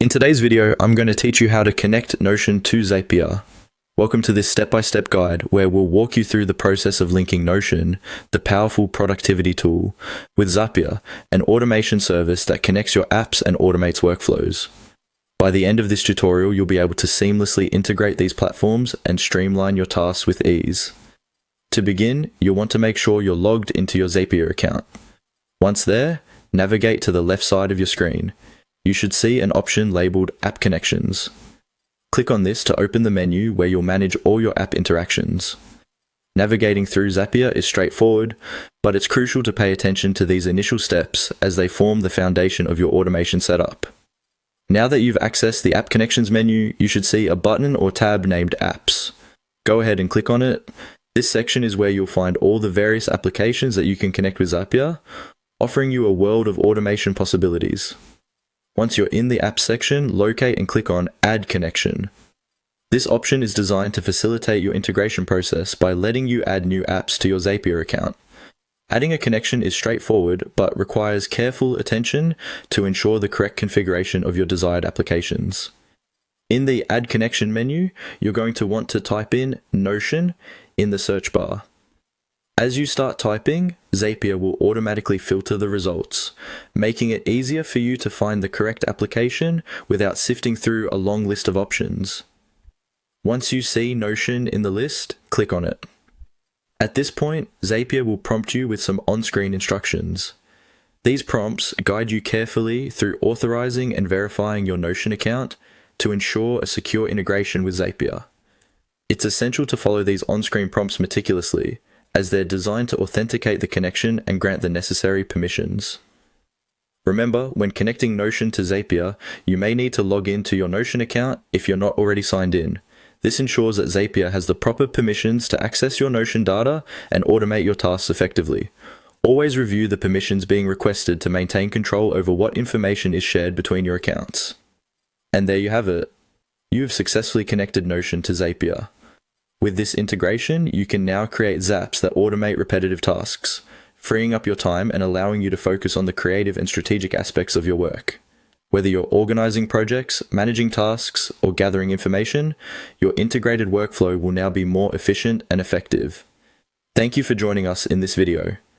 In today's video, I'm going to teach you how to connect Notion to Zapier. Welcome to this step-by-step guide where we'll walk you through the process of linking Notion, the powerful productivity tool, with Zapier, an automation service that connects your apps and automates workflows. By the end of this tutorial, you'll be able to seamlessly integrate these platforms and streamline your tasks with ease. To begin, you'll want to make sure you're logged into your Zapier account. Once there, navigate to the left side of your screen. You should see an option labeled App Connections. Click on this to open the menu where you'll manage all your app interactions. Navigating through Zapier is straightforward, but it's crucial to pay attention to these initial steps as they form the foundation of your automation setup. Now that you've accessed the App Connections menu, you should see a button or tab named Apps. Go ahead and click on it. This section is where you'll find all the various applications that you can connect with Zapier, offering you a world of automation possibilities. Once you're in the Apps section, locate and click on Add Connection. This option is designed to facilitate your integration process by letting you add new apps to your Zapier account. Adding a connection is straightforward, but requires careful attention to ensure the correct configuration of your desired applications. In the Add Connection menu, you're going to want to type in Notion in the search bar. As you start typing, Zapier will automatically filter the results, making it easier for you to find the correct application without sifting through a long list of options. Once you see Notion in the list, click on it. At this point, Zapier will prompt you with some on-screen instructions. These prompts guide you carefully through authorizing and verifying your Notion account to ensure a secure integration with Zapier. It's essential to follow these on-screen prompts meticulously, as they're designed to authenticate the connection and grant the necessary permissions. Remember, when connecting Notion to Zapier, you may need to log in to your Notion account if you're not already signed in. This ensures that Zapier has the proper permissions to access your Notion data and automate your tasks effectively. Always review the permissions being requested to maintain control over what information is shared between your accounts. And there you have it. You've successfully connected Notion to Zapier. With this integration, you can now create zaps that automate repetitive tasks, freeing up your time and allowing you to focus on the creative and strategic aspects of your work. Whether you're organizing projects, managing tasks, or gathering information, your integrated workflow will now be more efficient and effective. Thank you for joining us in this video.